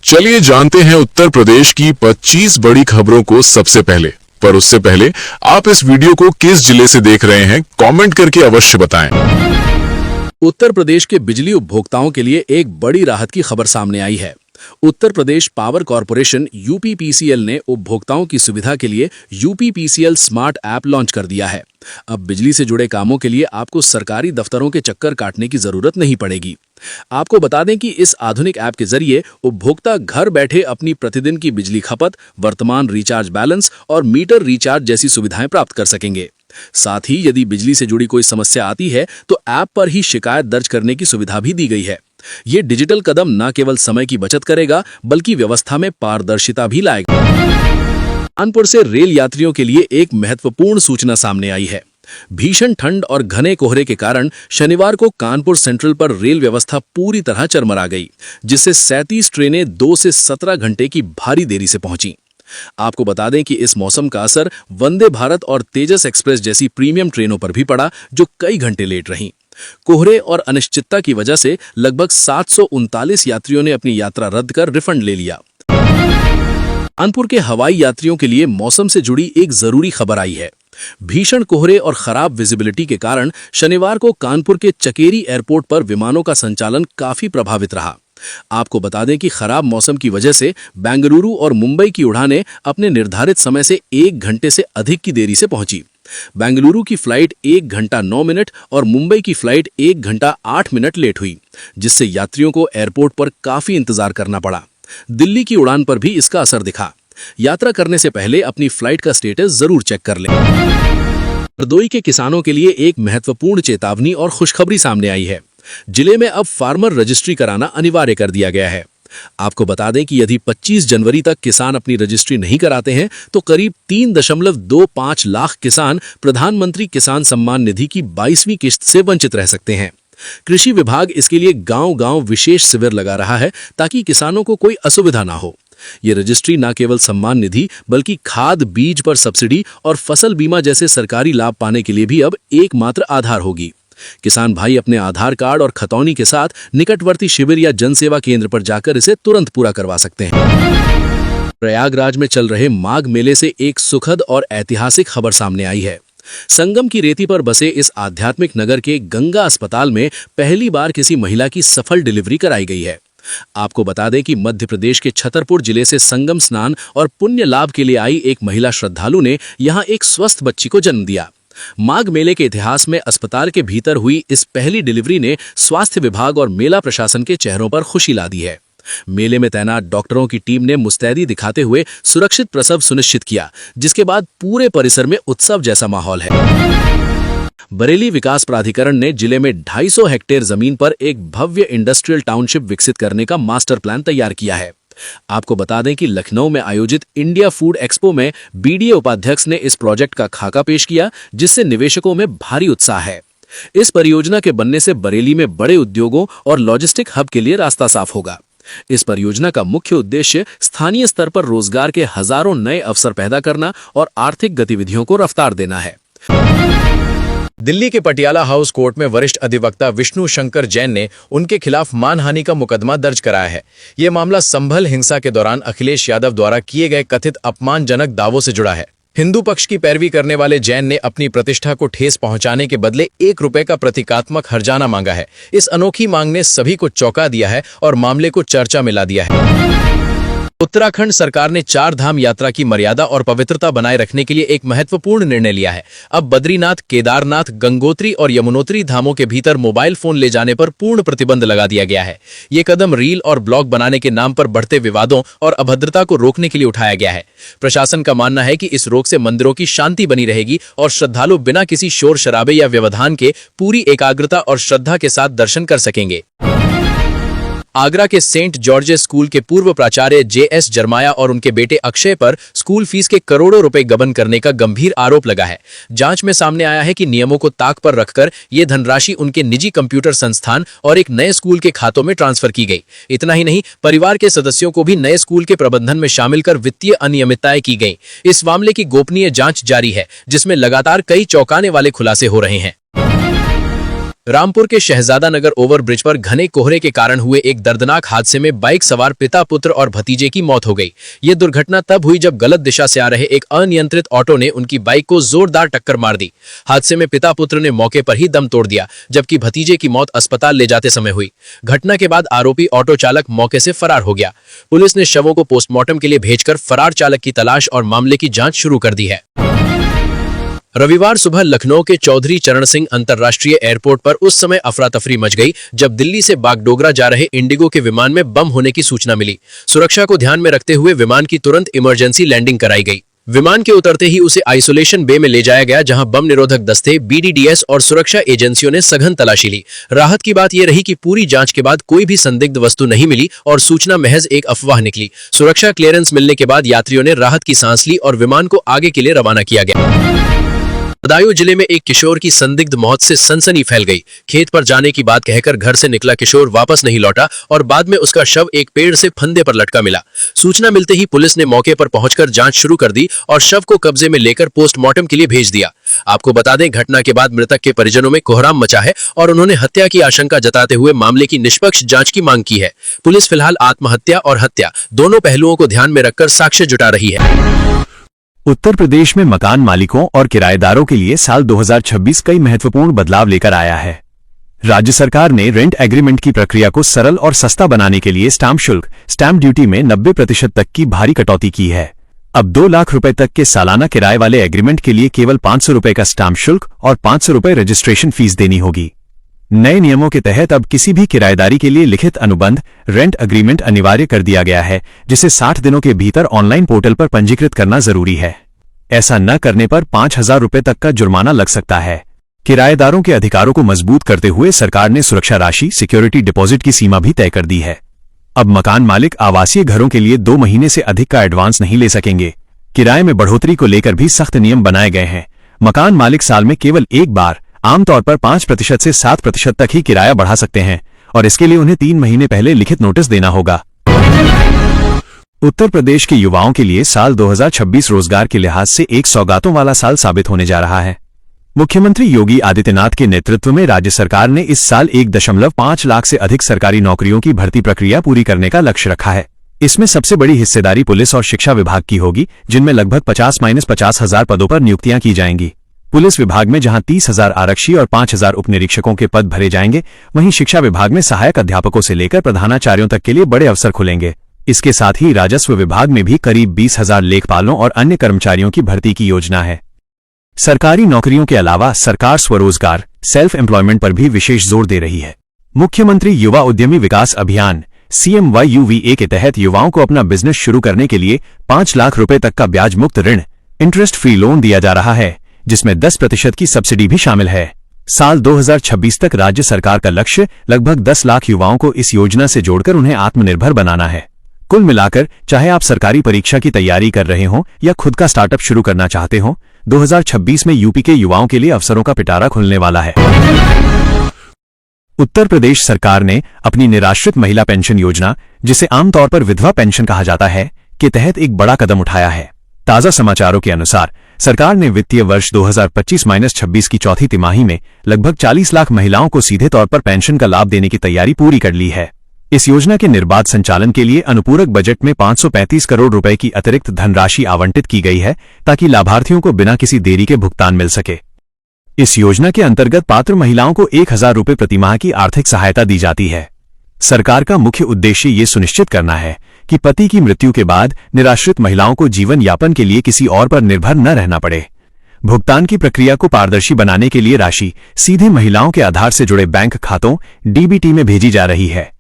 चलिए जानते हैं उत्तर प्रदेश की 25 बड़ी खबरों को सबसे पहले। पर उससे पहले आप इस वीडियो को किस जिले से देख रहे हैं, कमेंट करके अवश्य बताएं। उत्तर प्रदेश के बिजली उपभोक्ताओं के लिए एक बड़ी राहत की खबर सामने आई है। Uttar Pradesh power corporation UPPCL ने उपभोक्ताओं की सुविधा के लिए यूपीपीसीएल स्मार्ट ऐप लॉन्च कर दिया है। अब बिजली से जुड़े कामों के लिए आपको सरकारी दफ्तरों के चक्कर काटने की जरूरत नहीं पड़ेगी। आपको बता दें कि इस आधुनिक ऐप के जरिए उपभोक्ता घर बैठे अपनी प्रतिदिन की बिजली खपत, वर्तमान रिचार्ज बैलेंस और मीटर रिचार्ज जैसी सुविधाएं प्राप्त कर सकेंगे। साथ ही यदि बिजली से जुड़ी कोई समस्या आती है तो ऐप पर ही शिकायत दर्ज करने की सुविधा भी दी गई है। ये डिजिटल कदम न केवल समय की बचत करेगा बल्कि व्यवस्था में पारदर्शिता भी लाएगा। कानपुर से रेल यात्रियों के लिए एक महत्वपूर्ण सूचना सामने आई है। भीषण ठंड और घने कोहरे के कारण शनिवार को कानपुर सेंट्रल पर रेल व्यवस्था पूरी तरह चरमरा गई, जिससे 37 ट्रेनें 2 से 17 घंटे की भारी देरी से पहुंची। आपको बता दें कि इस मौसम का असर वंदे भारत और तेजस एक्सप्रेस जैसी प्रीमियम ट्रेनों पर भी पड़ा, जो कई घंटे लेट रहीं। कोहरे और अनिश्चितता की वजह से लगभग 739 यात्रियों ने अपनी यात्रा रद्द कर रिफंड ले लिया। कानपुर के हवाई यात्रियों के लिए मौसम से जुड़ी एक जरूरी खबर आई है। भीषण कोहरे और खराब विजिबिलिटी के कारण शनिवार को कानपुर के चकेरी एयरपोर्ट पर विमानों का संचालन काफी प्रभावित रहा। आपको बता दें कि खराब मौसम की वजह से बेंगलुरु और मुंबई की उड़ानें अपने निर्धारित समय से 1 घंटे से अधिक की देरी से पहुंची। बेंगलुरु की फ्लाइट 1 घंटा 9 मिनट और मुंबई की फ्लाइट 1 घंटा 8 मिनट लेट हुई, जिससे यात्रियों को एयरपोर्ट पर काफी इंतजार करना पड़ा। दिल्ली की उड़ान पर भी इसका असर दिखा। यात्रा करने से पहले अपनी फ्लाइट का स्टेटस जरूर चेक कर लें। हरदोई के किसानों के लिए एक महत्वपूर्ण चेतावनी और खुशखबरी सामने आई है। जिले में अब फार्मर रजिस्ट्री कराना अनिवार्य कर दिया गया है। आपको बता दें कि यदि 25 जनवरी तक किसान अपनी रजिस्ट्री नहीं कराते हैं तो करीब 3.25 लाख किसान प्रधानमंत्री किसान सम्मान निधि की 22वीं किश्त से वंचित रह सकते हैं। कृषि विभाग इसके लिए गांव-गांव विशेष शिविर लगा रहा है ताकि किसानों को कोई असुविधा ना हो। ये रजिस्ट्री न केवल सम्मान निधि बल्कि खाद, बीज पर सब्सिडी और फसल बीमा जैसे सरकारी लाभ पाने के लिए भी अब एकमात्र आधार होगी। किसान भाई अपने आधार कार्ड और खतौनी के साथ निकटवर्ती शिविर या जनसेवा केंद्र पर जाकर इसे तुरंत पूरा करवा सकते हैं। प्रयागराज में चल रहे माघ मेले से एक सुखद और ऐतिहासिक खबर सामने आई है। संगम की रेती पर बसे इस आध्यात्मिक नगर के गंगा अस्पताल में पहली बार किसी महिला की सफल डिलीवरी कराई गई है। आपको बता दें कि मध्य प्रदेश के छतरपुर जिले से संगम स्नान और पुण्य लाभ के लिए आई एक महिला श्रद्धालु ने यहां एक स्वस्थ बच्ची को जन्म दिया। माघ मेले के इतिहास में अस्पताल के भीतर हुई इस पहली डिलीवरी ने स्वास्थ्य विभाग और मेला प्रशासन के चेहरों पर खुशी ला दी है। मेले में तैनात डॉक्टरों की टीम ने मुस्तैदी दिखाते हुए सुरक्षित प्रसव सुनिश्चित किया, जिसके बाद पूरे परिसर में उत्सव जैसा माहौल है। बरेली विकास प्राधिकरण ने जिले में 250 हेक्टेयर जमीन पर एक भव्य इंडस्ट्रियल टाउनशिप विकसित करने का मास्टर प्लान तैयार किया है। आपको बता दें कि लखनऊ में आयोजित इंडिया फूड एक्सपो में बीडीए उपाध्यक्ष ने इस प्रोजेक्ट का खाका पेश किया, जिससे निवेशकों में भारी उत्साह है। इस परियोजना के बनने से बरेली में बड़े उद्योगों और लॉजिस्टिक हब के लिए रास्ता साफ होगा। इस परियोजना का मुख्य उद्देश्य स्थानीय स्तर पर रोजगार के हजारों नए अवसर पैदा करना और आर्थिक गतिविधियों को रफ्तार देना है। दिल्ली के पटियाला हाउस कोर्ट में वरिष्ठ अधिवक्ता विष्णु शंकर जैन ने उनके खिलाफ मानहानि का मुकदमा दर्ज कराया है। ये मामला संभल हिंसा के दौरान अखिलेश यादव द्वारा किए गए कथित अपमानजनक दावों से जुड़ा है। हिंदू पक्ष की पैरवी करने वाले जैन ने अपनी प्रतिष्ठा को ठेस पहुंचाने के बदले 1 रुपए का प्रतीकात्मक हर्जाना मांगा है। इस अनोखी मांग ने सभी को चौंका दिया है और मामले को चर्चा में ला दिया है। उत्तराखंड सरकार ने 4 धाम यात्रा की मर्यादा और पवित्रता बनाए रखने के लिए एक महत्वपूर्ण निर्णय लिया है। अब बद्रीनाथ, केदारनाथ, गंगोत्री और यमुनोत्री धामों के भीतर मोबाइल फोन ले जाने पर पूर्ण प्रतिबंध लगा दिया गया है। ये कदम रील और ब्लॉग बनाने के नाम पर बढ़ते विवादों और अभद्रता को रोकने के लिए उठाया गया है। प्रशासन का मानना है कि इस रोक से मंदिरों की शांति बनी रहेगी और श्रद्धालु बिना किसी शोर शराबे या व्यवधान के पूरी एकाग्रता और श्रद्धा के साथ दर्शन कर सकेंगे। आगरा के सेंट जॉर्जेस स्कूल के पूर्व प्राचार्य जेएस जरमाया और उनके बेटे अक्षय पर स्कूल फीस के करोड़ों रुपए गबन करने का गंभीर आरोप लगा है। जांच में सामने आया है कि नियमों को ताक पर रखकर ये धनराशि उनके निजी कंप्यूटर संस्थान और एक नए स्कूल के खातों में ट्रांसफर की गई। इतना ही नहीं, परिवार के सदस्यों को भी नए स्कूल के प्रबंधन में शामिल कर वित्तीय अनियमितताएं की गई। इस मामले की गोपनीय जांच जारी है, जिसमें लगातार कई चौंकाने वाले खुलासे हो रहे हैं। रामपुर के शहजादा नगर ओवरब्रिज पर घने कोहरे के कारण हुए एक दर्दनाक हादसे में बाइक सवार पिता पुत्र और भतीजे की मौत हो गई। ये दुर्घटना तब हुई जब गलत दिशा से आ रहे एक अनियंत्रित ऑटो ने उनकी बाइक को जोरदार टक्कर मार दी। हादसे में पिता पुत्र ने मौके पर ही दम तोड़ दिया, जबकि भतीजे की मौत अस्पताल ले जाते समय हुई। घटना के बाद आरोपी ऑटो चालक मौके से फरार हो गया। पुलिस ने शवों को पोस्टमार्टम के लिए भेजकर फरार चालक की तलाश और मामले की जांच शुरू कर दी है। रविवार सुबह लखनऊ के चौधरी चरण सिंह अंतर्राष्ट्रीय एयरपोर्ट पर उस समय अफरा तफरी मच गई जब दिल्ली से बागडोगरा जा रहे इंडिगो के विमान में बम होने की सूचना मिली। सुरक्षा को ध्यान में रखते हुए विमान की तुरंत इमरजेंसी लैंडिंग कराई गई। विमान के उतरते ही उसे आइसोलेशन बे में ले जाया गया, जहां बम निरोधक दस्ते, BDDS और सुरक्षा एजेंसियों ने सघन तलाशी ली। राहत की बात यह रही कि पूरी जांच के बाद कोई भी संदिग्ध वस्तु नहीं मिली और सूचना महज एक अफवाह निकली। सुरक्षा क्लियरेंस मिलने के बाद यात्रियों ने राहत की सांस ली और विमान को आगे के लिए रवाना किया गया। बदायूं जिले में एक किशोर की संदिग्ध मौत से सनसनी फैल गई। खेत पर जाने की बात कहकर घर से निकला किशोर वापस नहीं लौटा और बाद में उसका शव एक पेड़ से फंदे पर लटका मिला। सूचना मिलते ही पुलिस ने मौके पर पहुंचकर जांच शुरू कर दी और शव को कब्जे में लेकर पोस्टमार्टम के लिए भेज दिया। आपको बता दें, घटना के बाद मृतक के परिजनों में कोहराम मचा है और उन्होंने हत्या की आशंका जताते हुए मामले की निष्पक्ष जांच की मांग की है। पुलिस फिलहाल आत्महत्या और हत्या दोनों पहलुओं को ध्यान में रखकर साक्ष्य जुटा रही है। उत्तर प्रदेश में मकान मालिकों और किराएदारों के लिए साल 2026 कई महत्वपूर्ण बदलाव लेकर आया है। राज्य सरकार ने रेंट एग्रीमेंट की प्रक्रिया को सरल और सस्ता बनाने के लिए स्टाम्प शुल्क, स्टैंप ड्यूटी में 90% तक की भारी कटौती की है। अब 2 लाख रुपए तक के सालाना किराए वाले एग्रीमेंट के लिए केवल 500 रुपए का स्टाम्प शुल्क और 500 रुपए रजिस्ट्रेशन फीस देनी होगी। नए नियमों के तहत अब किसी भी किराएदारी के लिए लिखित अनुबंध, रेंट एग्रीमेंट अनिवार्य कर दिया गया है, जिसे 60 दिनों के भीतर ऑनलाइन पोर्टल पर पंजीकृत करना जरूरी है। ऐसा न करने पर 5,000 रुपए तक का जुर्माना लग सकता है। किराएदारों के अधिकारों को मजबूत करते हुए सरकार ने सुरक्षा राशि, सिक्योरिटी डिपॉजिट की सीमा भी तय कर दी है। अब मकान मालिक आवासीय घरों के लिए 2 महीने से अधिक का एडवांस नहीं ले सकेंगे। किराए में बढ़ोतरी को लेकर भी सख्त नियम बनाए गए हैं। मकान मालिक साल में केवल एक बार, आमतौर पर 5% से 7% तक ही किराया बढ़ा सकते हैं और इसके लिए उन्हें 3 महीने पहले लिखित नोटिस देना होगा। उत्तर प्रदेश के युवाओं के लिए साल 2026 रोजगार के लिहाज से एक सौगातों वाला साल साबित होने जा रहा है। मुख्यमंत्री योगी आदित्यनाथ के नेतृत्व में राज्य सरकार ने इस साल 1.5 लाख से अधिक सरकारी नौकरियों की भर्ती प्रक्रिया पूरी करने का लक्ष्य रखा है। इसमें सबसे बड़ी हिस्सेदारी पुलिस और शिक्षा विभाग की होगी, जिनमें लगभग 50 हजार पदों पर नियुक्तियां की जाएंगी। पुलिस विभाग में जहां 30,000 आरक्षी और 5,000 उपनिरीक्षकों के पद भरे जाएंगे, वहीं शिक्षा विभाग में सहायक अध्यापकों से लेकर प्रधानाचार्यों तक के लिए बड़े अवसर खुलेंगे। इसके साथ ही राजस्व विभाग में भी करीब 20,000 लेखपालों और अन्य कर्मचारियों की भर्ती की योजना है। सरकारी नौकरियों के अलावा सरकार स्वरोजगार, सेल्फ एम्प्लॉयमेंट पर भी विशेष जोर दे रही है। मुख्यमंत्री युवा उद्यमी विकास अभियान CMYUVA के तहत युवाओं को अपना बिजनेस शुरू करने के लिए 5 लाख रुपए तक का ब्याज मुक्त ऋण, इंटरेस्ट फ्री लोन दिया जा रहा है, जिसमें 10% की सब्सिडी भी शामिल है। साल 2026 तक राज्य सरकार का लक्ष्य लगभग 10 लाख युवाओं को इस योजना से जोड़कर उन्हें आत्मनिर्भर बनाना है। कुल मिलाकर, चाहे आप सरकारी परीक्षा की तैयारी कर रहे हों या खुद का स्टार्टअप शुरू करना चाहते हों, 2026 में यूपी के युवाओं के लिए अवसरों का पिटारा खुलने वाला है। उत्तर प्रदेश सरकार ने अपनी निराश्रित महिला पेंशन योजना, जिसे आमतौर पर विधवा पेंशन कहा जाता है, के तहत एक बड़ा कदम उठाया है। ताजा समाचारों के अनुसार सरकार ने वित्तीय वर्ष 2025-26 की चौथी तिमाही में लगभग 40 लाख महिलाओं को सीधे तौर पर पेंशन का लाभ देने की तैयारी पूरी कर ली है। इस योजना के निर्बाध संचालन के लिए अनुपूरक बजट में 535 करोड़ रुपए की अतिरिक्त धनराशि आवंटित की गई है, ताकि लाभार्थियों को बिना किसी देरी के भुगतान मिल सके। इस योजना के अंतर्गत पात्र महिलाओं को 1,000 रुपए प्रतिमाह की आर्थिक सहायता दी जाती है। सरकार का मुख्य उद्देश्य ये सुनिश्चित करना है कि पति की मृत्यु के बाद निराश्रित महिलाओं को जीवन यापन के लिए किसी और पर निर्भर न रहना पड़े। भुगतान की प्रक्रिया को पारदर्शी बनाने के लिए राशि सीधे महिलाओं के आधार से जुड़े बैंक खातों DBT में भेजी जा रही है।